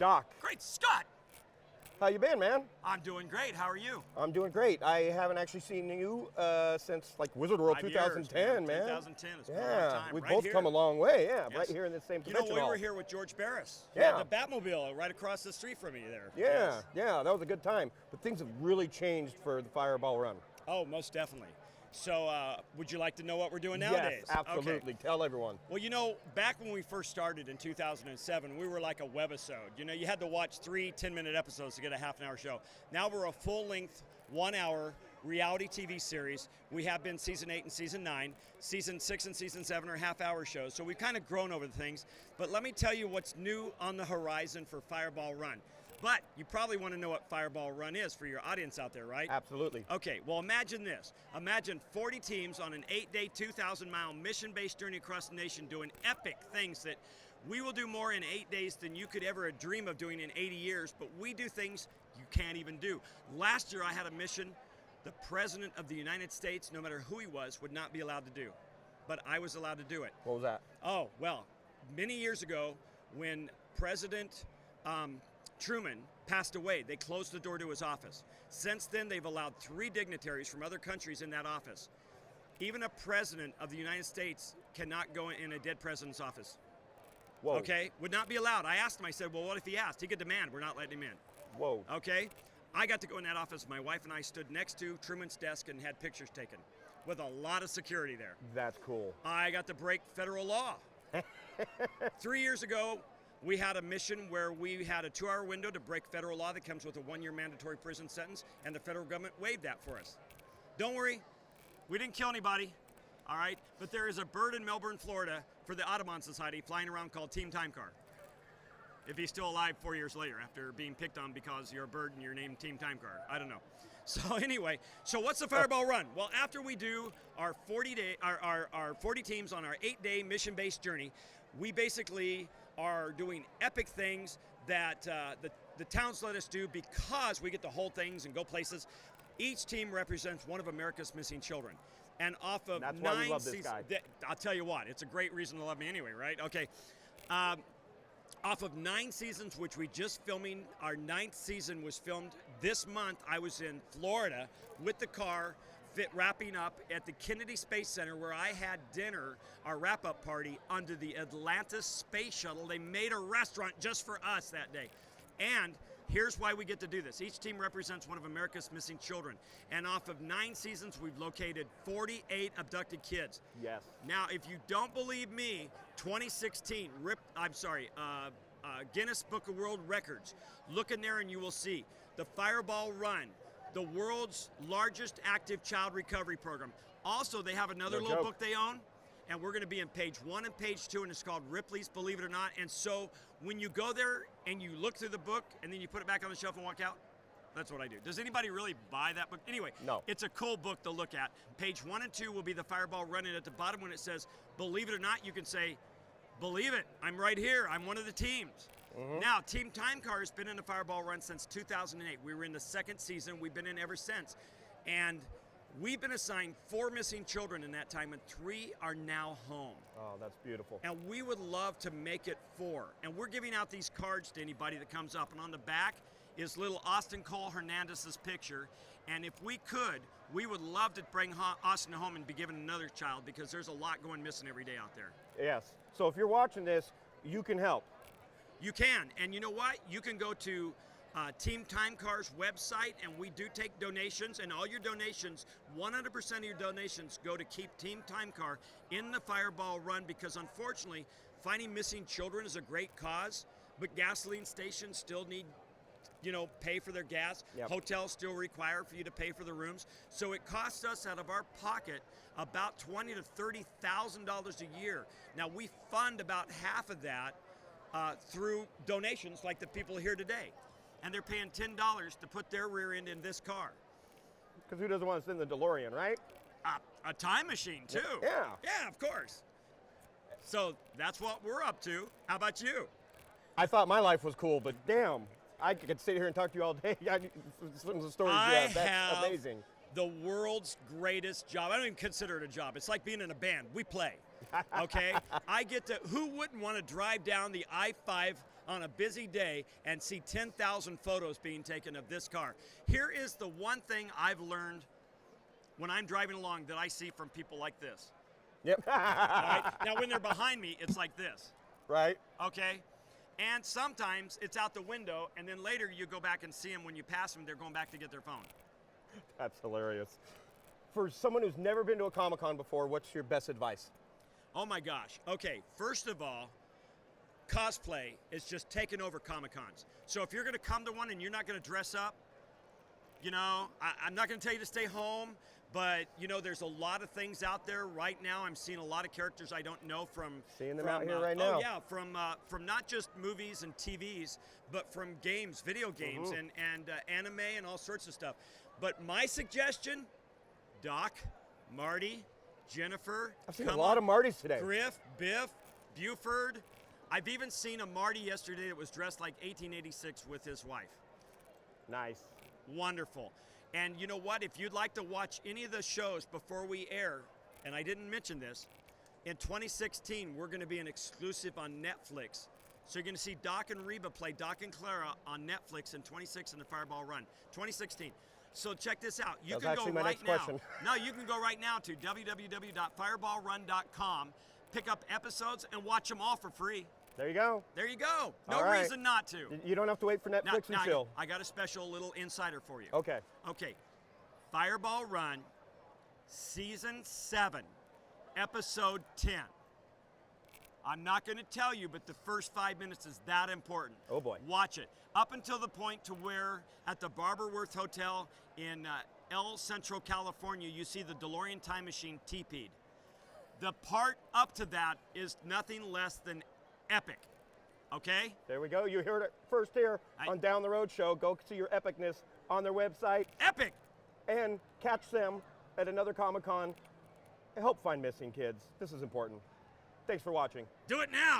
Doc. Great Scott! How you been, man? I'm doing great. How are you? I'm doing great. I haven't actually seen you since like Wizard World 2010, man. 2010 is yeah, time. we've right both here. come a long way. Yeah, Yes. right here in this same You know, convention we hall. were here with George Barris. Yeah. The Batmobile right across the street from you there. Yeah, yeah, that was a good time. But things have really changed for the Fireball Run. Oh, most definitely. So, would you like to know what we're doing nowadays? Yes, absolutely. Okay. Tell everyone. Well, you know, back when we first started in 2007, we were like a webisode. You know, you had to watch 3 10-minute episodes to get a half-an-hour show. Now we're a full-length, 1-hour reality TV series. We have been season 8 and season 9. Season 6 and season 7 are half-hour shows. So we've kind of grown over the things. But let me tell you what's new on the horizon for Fireball Run. But you probably want to know what Fireball Run is for your audience out there, right? Absolutely. Okay, well imagine this. Imagine 40 teams on an 8-day, 2,000-mile mission-based journey across the nation doing epic things that we will do more in 8 days than you could ever dream of doing in 80 years, but we do things you can't even do. Last year I had a mission the President of the United States, no matter who he was, would not be allowed to do. But I was allowed to do it. What was that? Oh, well, many years ago when President Truman passed away, they closed the door to his office. Since then, they've allowed 3 dignitaries from other countries in that office. Even a president of the United States cannot go in a dead president's office. Whoa. Okay? Would not be allowed. I asked him, I said, well, what if he asked? He could demand, we're not letting him in. Whoa. Okay? I got to go in that office. My wife and I stood next to Truman's desk and had pictures taken with a lot of security there. That's cool. I got to break federal law. 3 years ago, we had a mission where we had a 2-hour window to break federal law that comes with a 1-year mandatory prison sentence, and the federal government waived that for us. Don't worry, we didn't kill anybody, all right? But there is a bird in Melbourne, Florida, for the Audubon Society flying around called Team Time Car. If he's still alive 4 years later after being picked on because you're a bird and you're named Team Time Car. I don't know. So anyway, so what's the Fireball Run? Well, after we do our 40 teams on our 8-day mission-based journey, we basically are doing epic things that the towns let us do because we get to hold things and go places. Each team represents one of America's missing children. And off of That's why we 9 love this seasons, guy. I'll tell you what, it's a great reason to love me anyway, right? Okay. Off of 9 seasons, which we just filming, our 9th season was filmed this month. I was in Florida with the car, wrapping up at the Kennedy Space Center where I had dinner, our wrap-up party, under the Atlantis Space Shuttle. They made a restaurant just for us that day. And here's why we get to do this. Each team represents one of America's missing children. And off of 9 seasons, we've located 48 abducted kids. Yes. Now, if you don't believe me, 2016, Guinness Book of World Records. Look in there and you will see the Fireball Run, the world's largest active child recovery program. Also, they have another No little joke. book they own, and we're going to be in page 1 and page 2, and it's called Ripley's Believe It or Not. And so when you go there and you look through the book and then you put it back on the shelf and walk out, that's what I do. Does anybody really buy that book? Anyway, No. It's a cool book to look at. Page 1 and 2 will be the Fireball Run, and at the bottom when it says Believe It or Not, you can say, believe it, I'm right here, I'm one of the teams. Now, Team Time Car has been in the Fireball Run since 2008. We were in the 2nd season, we've been in ever since. And we've been assigned 4 missing children in that time, and 3 are now home. Oh, that's beautiful. And we would love to make it 4. And we're giving out these cards to anybody that comes up. And on the back is little Austin Cole Hernandez's picture. And if we could, we would love to bring Austin home and be given another child because there's a lot going missing every day out there. Yes. So if you're watching this, you can help. You can. And you know what? You can go to Team Time Car's website, and we do take donations, and all your donations, 100% of your donations go to keep Team Time Car in the Fireball Run because unfortunately, finding missing children is a great cause, but gasoline stations still need pay for their gas. Yep. Hotels still require for you to pay for the rooms. So it costs us out of our pocket about $20,000 to $30,000 a year. Now we fund about half of that through donations like the people here today. And they're paying $10 to put their rear end in this car. Because who doesn't want to sit in the DeLorean, right? A time machine too. Yeah. Yeah, of course. So that's what we're up to. How about you? I thought my life was cool, but damn, I could sit here and talk to you all day. Some of the stories, that's have amazing. The world's greatest job. I don't even consider it a job. It's like being in a band. We play. Okay? I get to, who wouldn't want to drive down the I-5 on a busy day and see 10,000 photos being taken of this car. Here is the one thing I've learned when I'm driving along that I see from people like this. Yep. All right? Now, when they're behind me, it's like this. Right. Okay? And sometimes it's out the window, and then later you go back and see them when you pass them, they're going back to get their phone. That's hilarious. For someone who's never been to a Comic-Con before, what's your best advice? Oh my gosh. Okay, first of all, cosplay is just taking over Comic-Cons. So if you're going to come to one and you're not going to dress up, you know, I'm not going to tell you to stay home, but you know, there's a lot of things out there right now. I'm seeing a lot of characters I don't know from Seeing them out here right now. Oh yeah, from not just movies and TVs, but from games, video games, and anime and all sorts of stuff. But my suggestion, Doc, Marty, Jennifer. I've seen a lot of Martys today. Griff, Biff, Buford. I've even seen a Marty yesterday that was dressed like 1886 with his wife. Nice. Wonderful. And you know what? If you'd like to watch any of the shows before we air, and I didn't mention this, in 2016, we're going to be an exclusive on Netflix. So you're going to see Doc and Reba play Doc and Clara on Netflix in 2016 in the Fireball Run, 2016. So check this out. You That's can go actually my right next now. question. No, you can go right now to www.fireballrun.com, pick up episodes, and watch them all for free. There you go. There you go. No All right. reason not to. You don't have to wait for Netflix and chill. I got a special little insider for you. Okay. Okay. Fireball Run, Season 7, Episode 10. I'm not going to tell you, but the first 5 minutes is that important. Oh, boy. Watch it. Up until the point to where at the Barberworth Hotel in El Centro, California, you see the DeLorean time machine TP'd. The part up to that is nothing less than epic. Okay? There we go. You heard it first here on Down the Road Show. Go see your epicness on their website Epic! and catch them at another Comic-Con. Help find missing kids. This is important. Thanks for watching. Do it now!